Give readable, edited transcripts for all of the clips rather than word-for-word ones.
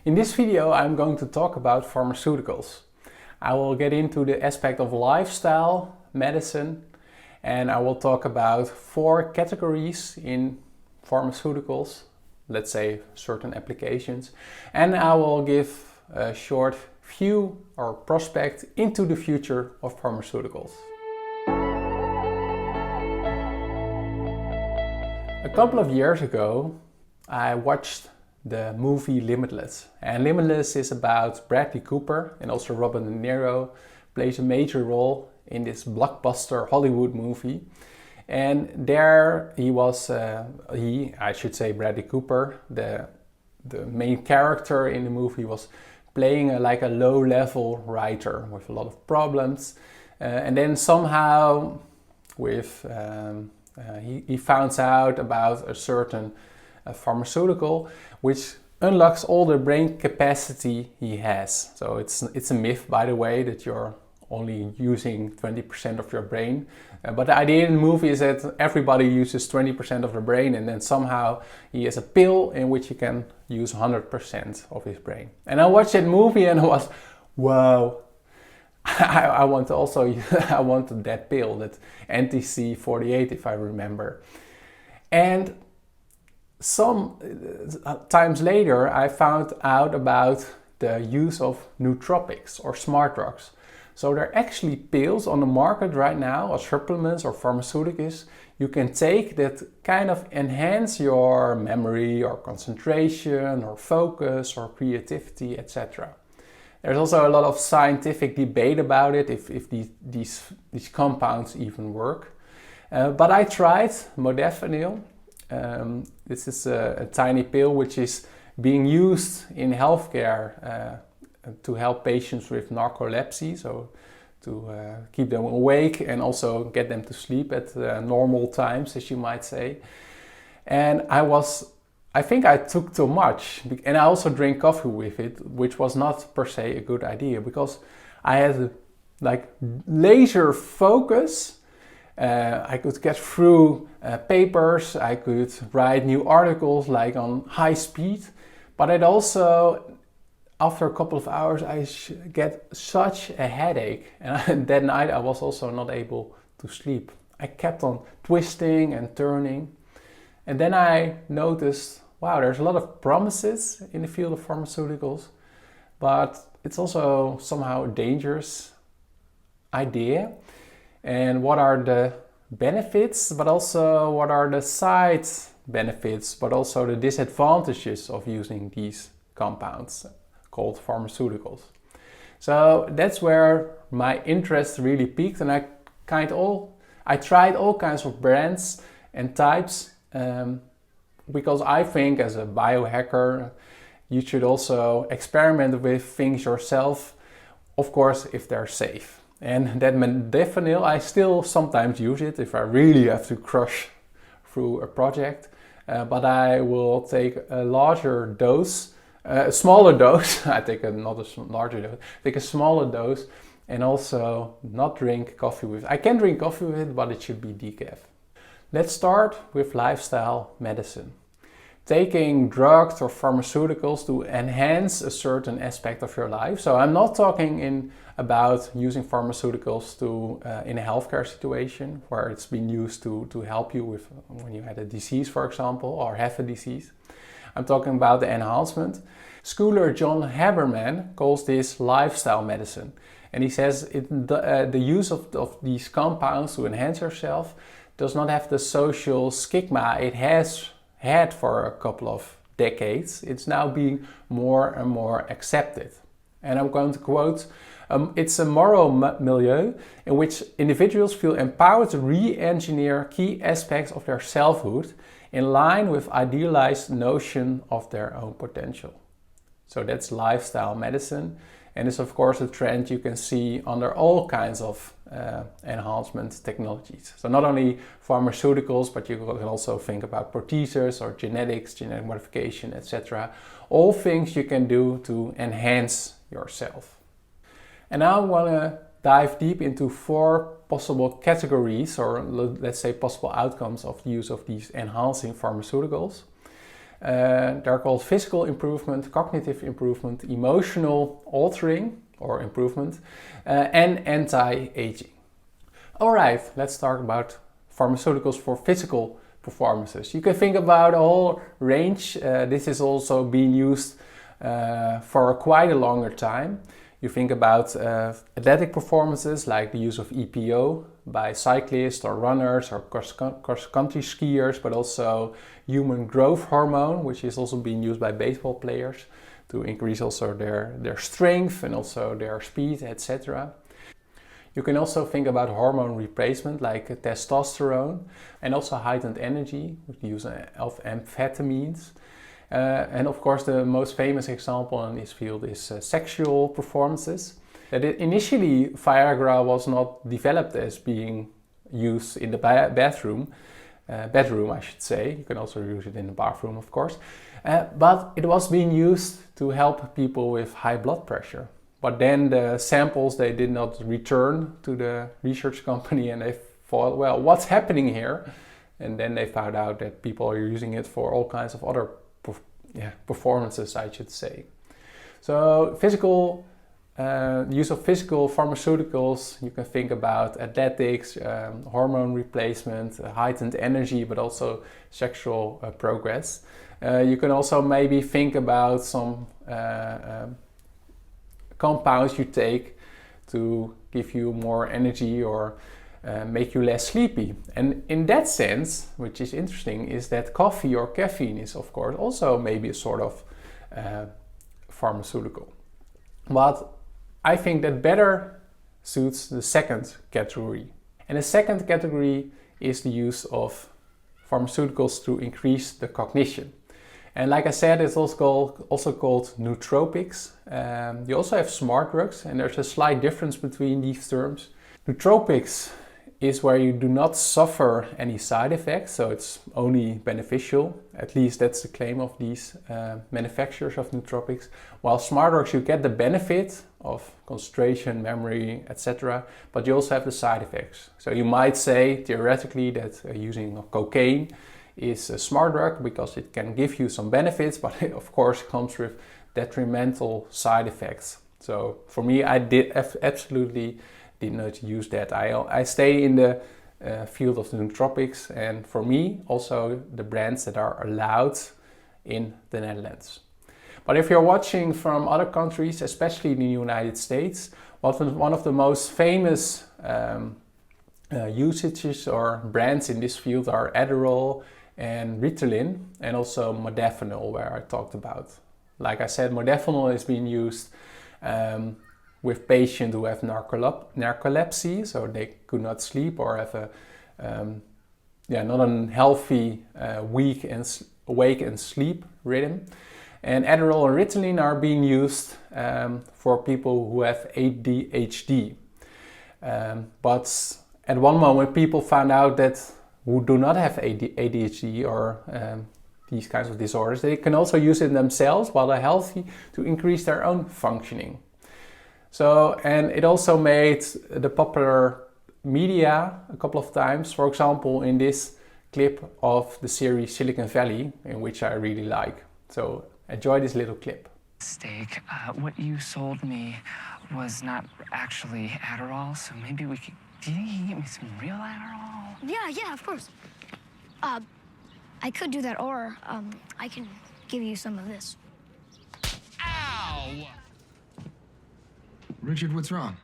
In this video I'm going to talk about pharmaceuticals. I will get into the aspect of lifestyle medicine and I will talk about 4 categories in pharmaceuticals, let's say certain applications, and I will give a short view or prospect into the future of pharmaceuticals. A couple of years ago I watched the movie Limitless, and Limitless is about Bradley Cooper, and also Robert De Niro plays a major role in this blockbuster Hollywood movie. And there he was, I should say Bradley Cooper, the main character in the movie, was playing like a low-level writer with a lot of problems, and then somehow with he finds out about a certain pharmaceutical which unlocks all the brain capacity he has. So it's a myth, by the way, that you're only using 20% of your brain. But the idea in the movie is that everybody uses 20% of their brain, and then somehow he has a pill in which he can use 100% of his brain. And I watched that movie and I was, wow, I want also, I wanted that pill, that NTC-48 if I remember. And some times later I found out about the use of nootropics or smart drugs. So there are actually pills on the market right now, or supplements or pharmaceuticals you can take that kind of enhance your memory or concentration or focus or creativity, etc. There's also a lot of scientific debate about it, if these compounds even work. But I tried modafinil. This is a tiny pill which is being used in healthcare to help patients with narcolepsy, so to keep them awake and also get them to sleep at normal times, as you might say. And I think I took too much, and I also drink coffee with it, which was not per se a good idea, because I had like laser focus. I could get through papers, I could write new articles like on high speed, but it also, after a couple of hours, I get such a headache, and that night I was also not able to sleep. I kept on twisting and turning, and then I noticed, wow, there's a lot of promises in the field of pharmaceuticals, but it's also somehow a dangerous idea. And what are the benefits, but also what are the side benefits, but also the disadvantages of using these compounds called pharmaceuticals. So that's where my interest really peaked, and I tried all kinds of brands and types, because I think as a biohacker you should also experiment with things yourself, of course if they're safe. And that modafinil, I still sometimes use it if I really have to crush through a project, but I will take a larger dose, a smaller dose. I take not a larger dose, take a smaller dose, and also not drink coffee with it. I can drink coffee with it, but it should be decaf. Let's start with lifestyle medicine. Taking drugs or pharmaceuticals to enhance a certain aspect of your life. So I'm not talking about using pharmaceuticals in a healthcare situation where it's been used to help you with when you had a disease, for example, or have a disease. I'm talking about the enhancement. Scholar John Haberman calls this lifestyle medicine, and he says the use of these compounds to enhance yourself does not have the social stigma it has had for a couple of decades. It's now being more and more accepted. And I'm going to quote, it's a moral milieu in which individuals feel empowered to re-engineer key aspects of their selfhood in line with idealized notion of their own potential. So that's lifestyle medicine, and it's of course a trend you can see under all kinds of enhancement technologies. So not only pharmaceuticals, but you can also think about prostheses or genetics, genetic modification, etc. All things you can do to enhance yourself. And now I want to dive deep into 4 possible categories, or let's say possible outcomes of the use of these enhancing pharmaceuticals. They're called physical improvement, cognitive improvement, emotional altering or improvement, and anti-aging. Alright, let's talk about pharmaceuticals for physical performances. You can think about a whole range. This is also being used for quite a longer time. You think about athletic performances like the use of EPO by cyclists or runners or cross-country skiers, but also human growth hormone, which is also being used by baseball players to increase also their strength and also their speed, etc. You can also think about hormone replacement like testosterone and also heightened energy with the use of amphetamines. And of course the most famous example in this field is sexual performances. That initially Viagra was not developed as being used in the bedroom I should say. You can also use it in the bathroom of course. But it was being used to help people with high blood pressure. But then the samples, they did not return to the research company and they thought, well, what's happening here? And then they found out that people are using it for all kinds of other performances, I should say. So use of physical pharmaceuticals, you can think about athletics, hormone replacement, heightened energy, but also sexual progress. You can also maybe think about some compounds you take to give you more energy or make you less sleepy. And in that sense, which is interesting, is that coffee or caffeine is of course also maybe a sort of pharmaceutical. But I think that better suits the second category. And the second category is the use of pharmaceuticals to increase the cognition. And like I said, it's also called nootropics. You also have smart drugs, and there's a slight difference between these terms. Nootropics is where you do not suffer any side effects, so it's only beneficial. At least that's the claim of these manufacturers of nootropics. While smart drugs, you get the benefit of concentration, memory, etc., but you also have the side effects. So you might say theoretically that using cocaine is a smart drug because it can give you some benefits, but it of course comes with detrimental side effects. So for me, I absolutely did not use that. I stay in the field of the nootropics, and for me also the brands that are allowed in the Netherlands. But if you're watching from other countries, especially in the United States, one of the most famous usages or brands in this field are Adderall and Ritalin, and also modafinil, where I talked about. Like I said, modafinil is being used with patients who have narcolepsy, so they could not sleep or have a not a healthy wake and sleep rhythm. And Adderall and Ritalin are being used for people who have ADHD. But at one moment people found out that who do not have ADHD or these kinds of disorders, they can also use it themselves while they're healthy to increase their own functioning. So, and it also made the popular media a couple of times, for example in this clip of the series Silicon Valley, in which I really like. So enjoy this little clip. Mistake. What you sold me was not actually Adderall, so maybe we could... Do you think you can get me some real Adderall? Yeah, of course. I could do that, or I can give you some of this. Ow! Richard, what's wrong?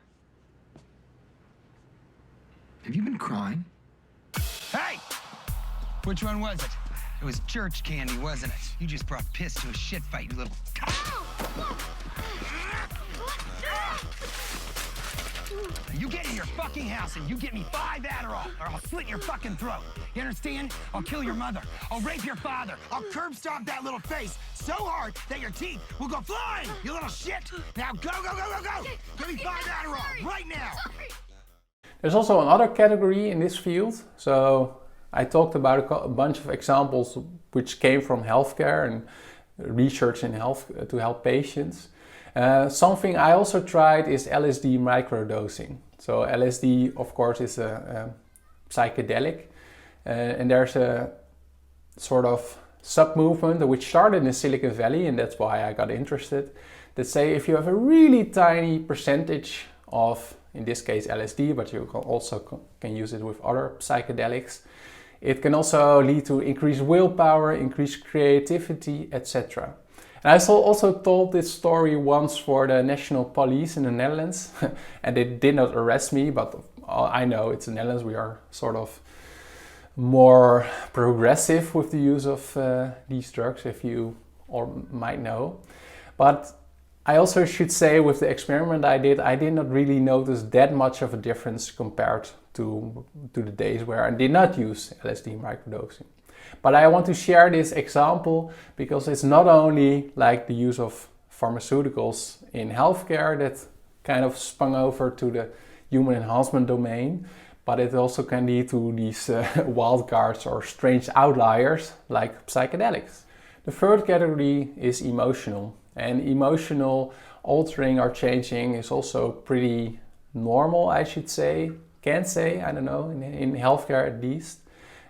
Have you been crying? Hey! Which one was it? It was church candy, wasn't it? You just brought piss to a shit fight, you little... You get in your fucking house and you get me 5 Adderall, or I'll slit your fucking throat. You understand? I'll kill your mother. I'll rape your father. I'll curb stomp that little face so hard that your teeth will go flying, you little shit. Now go, go, go, go, go. Give me 5 Adderall right now. There's also another category in this field. So I talked about a bunch of examples which came from healthcare and research in health to help patients. Something I also tried is LSD microdosing. So LSD, of course, is a psychedelic, and there's a sort of sub-movement which started in Silicon Valley, and that's why I got interested, that say if you have a really tiny percentage of, in this case LSD, but you can use it with other psychedelics, it can also lead to increased willpower, increased creativity, etc. And I also told this story once for the National Police in the Netherlands, and they did not arrest me, but I know it's the Netherlands, we are sort of more progressive with the use of these drugs, if you might know. But I also should say with the experiment I did not really notice that much of a difference compared to the days where I did not use LSD microdosing. But I want to share this example because it's not only like the use of pharmaceuticals in healthcare that kind of spun over to the human enhancement domain, but it also can lead to these wild cards or strange outliers like psychedelics. The third category is emotional, and emotional altering or changing is also pretty normal, I should say, I don't know, in healthcare at least.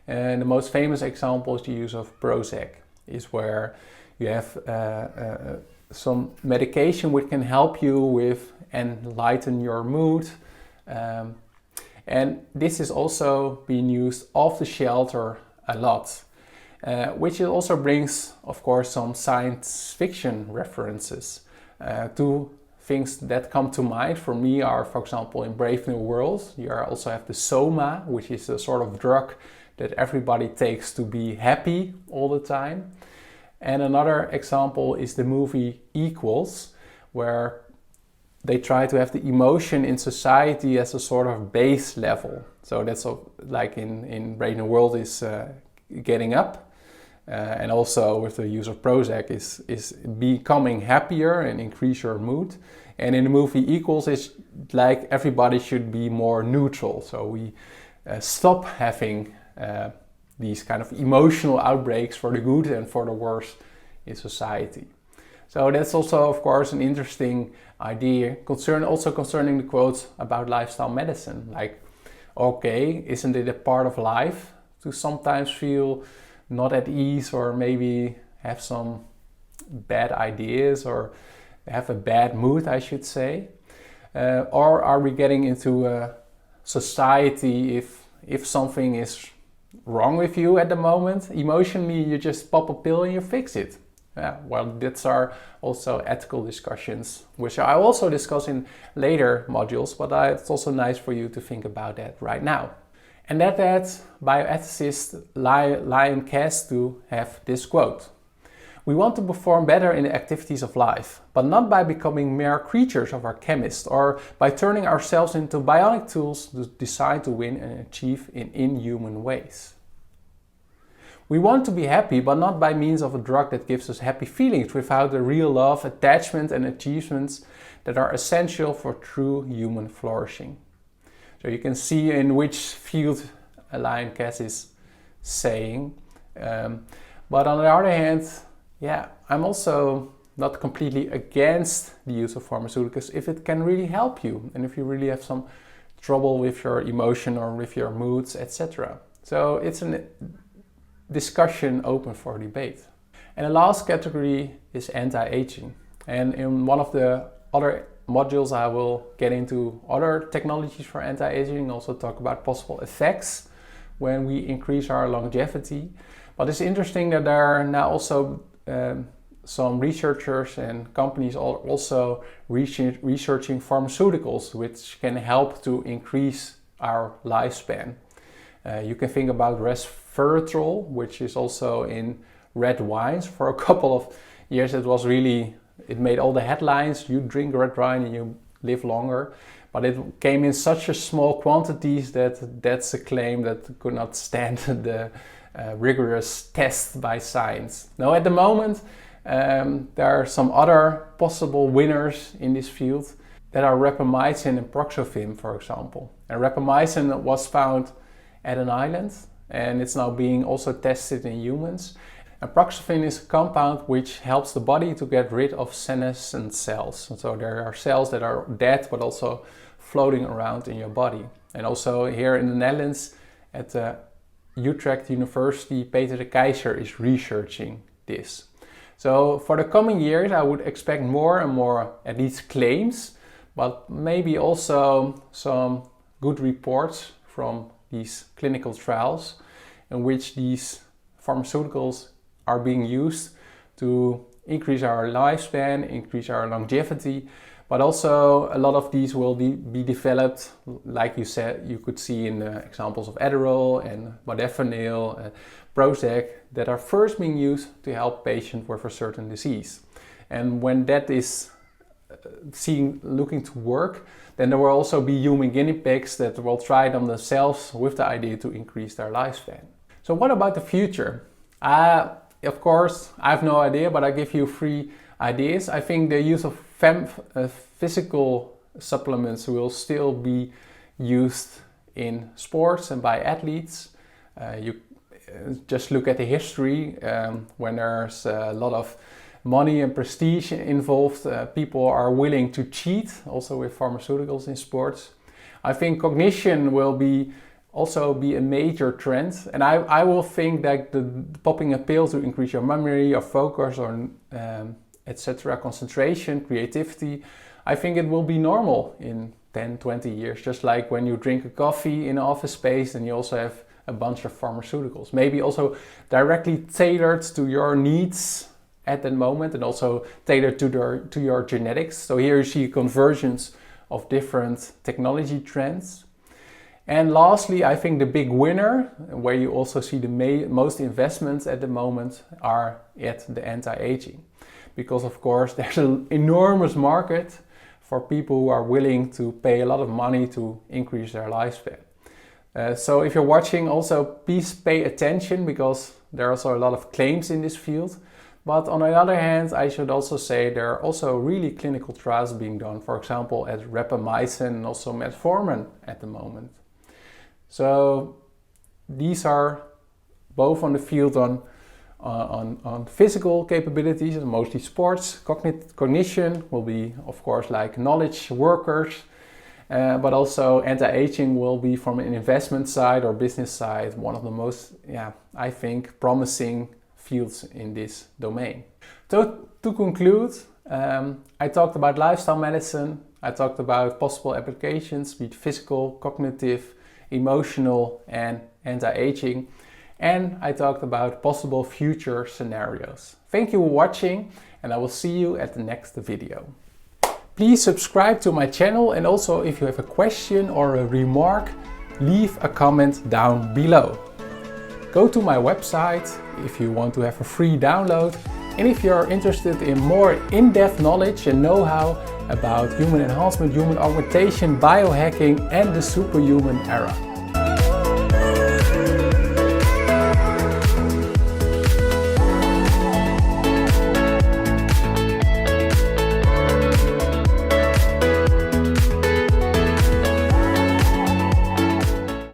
And the most famous example is the use of Prozac, is where you have some medication which can help you with and lighten your mood. And this is also being used off the shelter a lot, which also brings, of course, some science fiction references. Two things that come to mind for me are, for example, in Brave New World, you also have the Soma, which is a sort of drug that everybody takes to be happy all the time. And another example is the movie Equals, where they try to have the emotion in society as a sort of base level. So that's like in Brave New World is getting up. And also with the use of Prozac is becoming happier and increase your mood. And in the movie Equals, it's like everybody should be more neutral. So we stop having these kind of emotional outbreaks for the good and for the worse in society. So that's also, of course, an interesting idea concerning the quotes about lifestyle medicine. Like, okay, isn't it a part of life to sometimes feel not at ease or maybe have some bad ideas or have a bad mood, I should say? Or are we getting into a society if something is wrong with you at the moment, emotionally you just pop a pill and you fix it? Well, that's our also ethical discussions, which I also discuss in later modules, but it's also nice for you to think about that right now. And that led bioethicist Liane Kass to have this quote: "We want to perform better in the activities of life, but not by becoming mere creatures of our chemist or by turning ourselves into bionic tools designed to win and achieve in inhuman ways. We want to be happy, but not by means of a drug that gives us happy feelings without the real love, attachment and achievements that are essential for true human flourishing." So you can see in which field Liane Kass is saying. But on the other hand, I'm also not completely against the use of pharmaceuticals if it can really help you and if you really have some trouble with your emotion or with your moods, etc. So it's a discussion open for debate. And the last category is anti-aging. And in one of the other modules I will get into other technologies for anti-aging, also talk about possible effects when we increase our longevity. But it's interesting that there are now also some researchers and companies are also researching pharmaceuticals which can help to increase our lifespan. You can think about resveratrol, which is also in red wines. For a couple of years it made all the headlines: you drink red wine and you live longer. But it came in such a small quantities that's a claim that could not stand the rigorous test by science. Now at the moment there are some other possible winners in this field that are rapamycin and Proxofim, for example. And rapamycin was found at an island and it's now being also tested in humans. And Proxofim is a compound which helps the body to get rid of senescent cells. So there are cells that are dead but also floating around in your body. And also here in the Netherlands at the Utrecht University, Peter de Keizer, is researching this. So for the coming years, I would expect more and more, at least claims, but maybe also some good reports from these clinical trials in which these pharmaceuticals are being used to increase our lifespan, increase our longevity, but also a lot of these will be developed, like you said, you could see in the examples of Adderall and modafinil, Prozac, that are first being used to help patients with a certain disease. And when that is looking to work, then there will also be human guinea pigs that will try them themselves with the idea to increase their lifespan. So what about the future? Of course, I have no idea, but I give you 3 ideas. I think the use of physical supplements will still be used in sports and by athletes. You just look at the history, when there's a lot of money and prestige involved, people are willing to cheat, also with pharmaceuticals in sports. I think cognition will also be a major trend, and I will think that the popping a pill to increase your memory or focus or etc., concentration, creativity, I think it will be normal in 10, 20 years, just like when you drink a coffee in an office space and you also have a bunch of pharmaceuticals, maybe also directly tailored to your needs at that moment and also tailored to your genetics. So here you see convergence of different technology trends. And lastly, I think the big winner, where you also see the most investments at the moment, are at the anti-aging. Because of course there's an enormous market for people who are willing to pay a lot of money to increase their lifespan. So if you're watching, also please pay attention, because there are also a lot of claims in this field. But on the other hand, I should also say there are also really clinical trials being done, for example at rapamycin and also metformin at the moment. So these are both on the field on physical capabilities, mostly sports. Cognition will be, of course, like knowledge workers, but also anti-aging will be from an investment side or business side, one of the most, I think, promising fields in this domain. So to conclude, I talked about lifestyle medicine, I talked about possible applications, be it physical, cognitive, emotional and anti-aging, and I talked about possible future scenarios. Thank you for watching, and I will see you at the next video. Please subscribe to my channel, and also if you have a question or a remark, leave a comment down below. Go to my website if you want to have a free download, and if you're interested in more in-depth knowledge and know-how about human enhancement, human augmentation, biohacking and the superhuman era.